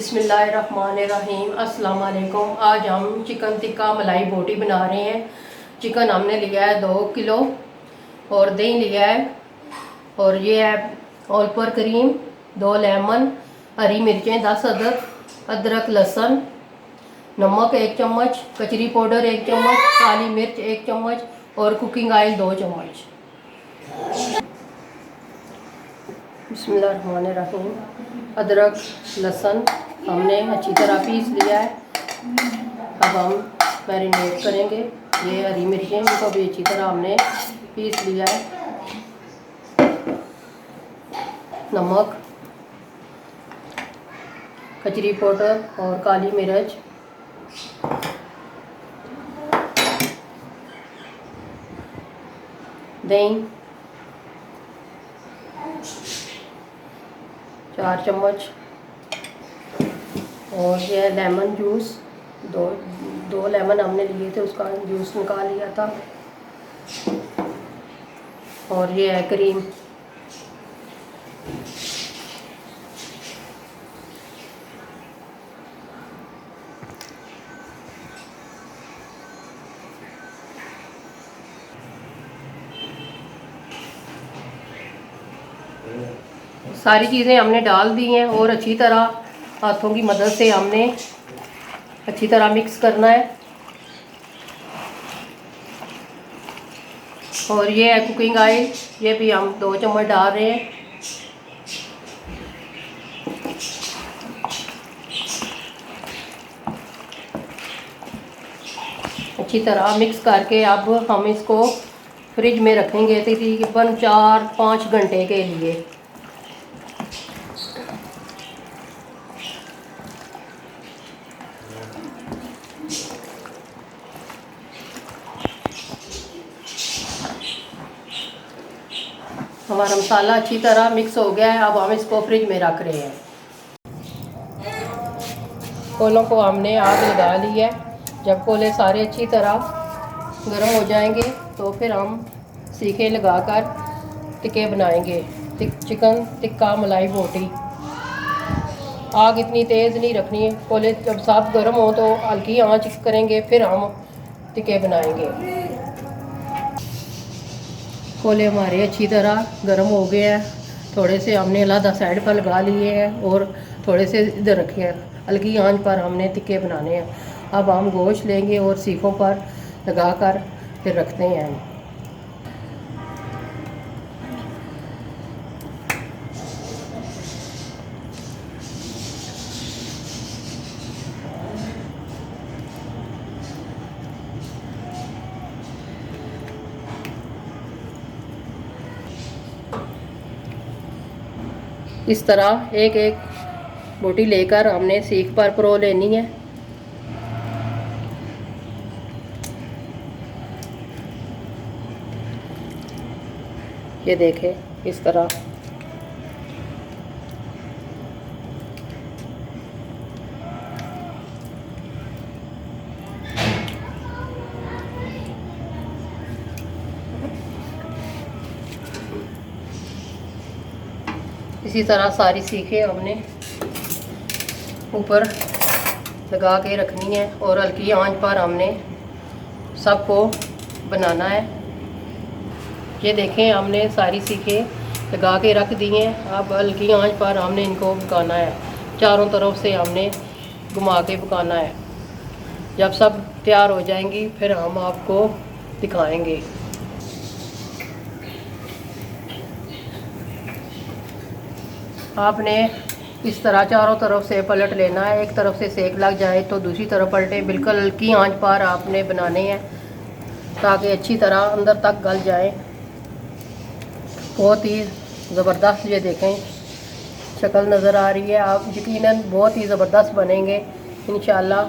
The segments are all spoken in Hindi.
बिस्मिल्लाहिर्रहमानिर्रहीम। अस्सलाम वालेकुम। आज हम चिकन टिक्का मलाई बोटी बना रहे हैं। चिकन हमने लिया है 2 किलो और दही लिया है, और ये है ऑल पर क्रीम, 2 लेमन, हरी मिर्चें 10 अदरक लहसुन, नमक 1 चम्मच, कचरी पाउडर 1 चम्मच, काली मिर्च 1 चम्मच और कुकिंग ऑयल 2 चम्मच। बिस्मिल्लाहिर्रहमानिर्रहीम। अदरक लहसुन हमने अच्छी तरह पीस लिया है। अब हम मैरिनेट करेंगे। ये हरी मिर्चें, इनको भी अच्छी तरह हमने पीस लिया है। नमक, कचरी पाउडर और काली मिर्च, दही 4 चम्मच, और यह लेमन जूस, दो लेमन हमने लिए थे, उसका जूस निकाल लिया था। और ये है क्रीम। सारी चीज़ें हमने डाल दी हैं और अच्छी तरह हाथों की मदद से हमने अच्छी तरह मिक्स करना है। और ये है कुकिंग ऑयल, ये भी हम 2 चम्मच डाल रहे हैं। अच्छी तरह मिक्स करके अब हम इसको फ्रिज में रखेंगे तकरीबन 4-5 घंटे के लिए। हमारा मसाला अच्छी तरह मिक्स हो गया है। अब हम इसको फ्रिज में रख रहे हैं। कोलों को हमने आग लगा ली है। जब कोले सारे अच्छी तरह गर्म हो जाएंगे तो फिर हम सीखे लगाकर टिक्के बनाएंगे। चिकन टिक्का मलाई बोटी। आग इतनी तेज़ नहीं रखनी है। कोले जब साफ गर्म हो तो हल्की आंच करेंगे, फिर हम टिक्के बनाएंगे। कोले हमारे अच्छी तरह गर्म हो गए हैं। थोड़े से हमने अलग साइड पर लगा लिए हैं और थोड़े से इधर रखे हैं। हल्की आंच पर हमने टिक्के बनाने हैं। अब हम गोश्त लेंगे और सीखों पर लगाकर फिर रखते हैं। इस तरह एक एक बोटी लेकर हमने सीख पर परो लेनी है। ये देखें इस तरह। इसी तरह सारी सीखें हमने ऊपर लगा के रखनी है और हल्की आंच पर हमने सबको बनाना है। ये देखें हमने सारी सीखें लगा के रख दी हैं। अब हल्की आंच पर हमने इनको पकाना है। चारों तरफ से हमने घुमा के पकाना है। जब सब तैयार हो जाएंगी फिर हम आपको दिखाएंगे। आपने इस तरह चारों तरफ से पलट लेना है। एक तरफ से सेक लग जाए तो दूसरी तरफ पलटे। बिल्कुल हल्की आंच पर आपने बनाने हैं ताकि अच्छी तरह अंदर तक गल जाए। बहुत ही ज़बरदस्त, ये देखें शक्ल नज़र आ रही है। आप यकीनन बहुत ही ज़बरदस्त बनेंगे इंशाल्लाह।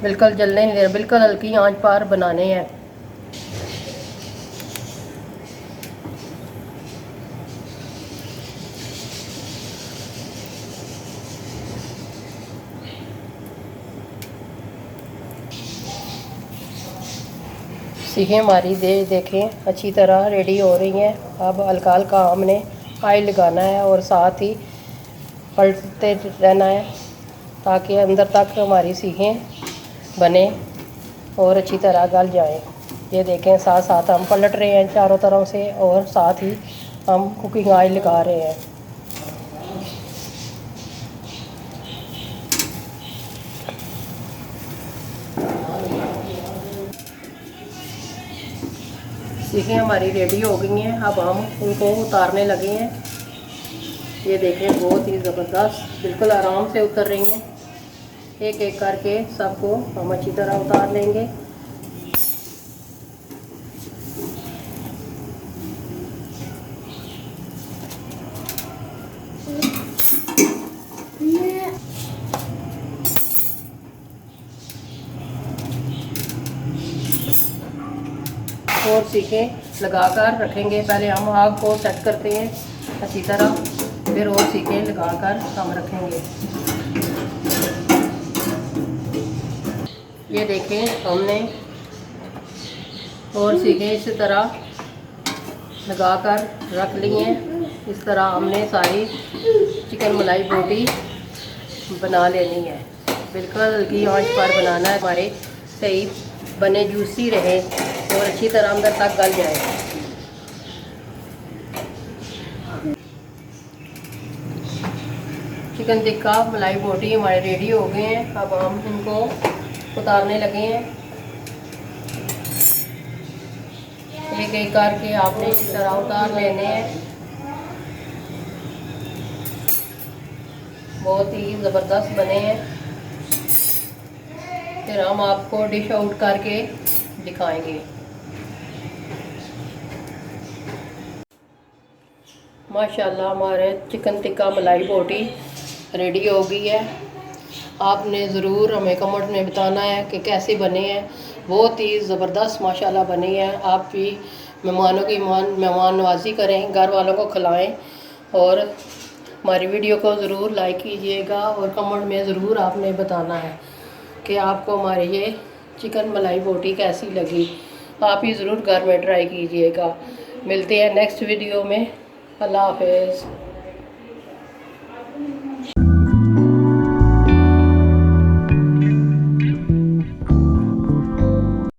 बिल्कुल जलने नहीं देना, बिल्कुल हल्की आंच पर बनाने हैं। सीखें हमारी देखें अच्छी तरह रेडी हो रही हैं। अब हल्का हल्का हमने ऑयल लगाना है और साथ ही पलटते रहना है ताकि अंदर तक हमारी सीखें बने और अच्छी तरह गल जाएं। ये देखें साथ साथ हम पलट रहे हैं चारों तरफ से और साथ ही हम कुकिंग ऑयल लगा रहे हैं। सीखें हमारी रेडी हो गई हैं, अब हम उनको उतारने लगे हैं। ये देखें बहुत ही ज़बरदस्त बिल्कुल आराम से उतर रही हैं। एक एक करके सबको हम अच्छी तरह उतार लेंगे। और सीखें लगाकर रखेंगे। पहले हम आग को सेट करते हैं अच्छी तरह, फिर और सीखें लगाकर हम रखेंगे। ये देखें हमने और सीखें इसी तरह लगाकर रख ली हैं। इस तरह हमने सारी चिकन मलाई बोटी बना लेनी है। बिल्कुल हल्की आंच पर बनाना है, हमारे सही बने जूसी रहे और अच्छी तरह अंदर तक गल जाए। चिकन टिक्का मलाई बोटी हमारे रेडी हो गए हैं। अब हम इनको उतारने लगे हैं। एक एक करके आपने इस तरह उतार लेने हैं। बहुत ही ज़बरदस्त बने हैं। फिर हम आपको डिश आउट करके दिखाएंगे। माशाल्लाह हमारे चिकन टिक्का मलाई बोटी रेडी हो गई है। आपने ज़रूर हमें कमेंट में बताना है कि कैसे बने हैं। बहुत ही ज़बरदस्त माशाल्लाह बने हैं। आप भी मेहमानों की मेहमान नवाजी करें, घर वालों को खिलाएं और हमारी वीडियो को ज़रूर लाइक कीजिएगा और कमेंट में ज़रूर आपने बताना है कि आपको हमारी ये चिकन मलाई बोटी कैसी लगी। आप ही ज़रूर घर में ट्राई कीजिएगा। मिलते हैं नेक्स्ट वीडियो में। अल्लाह हाफ़िज़।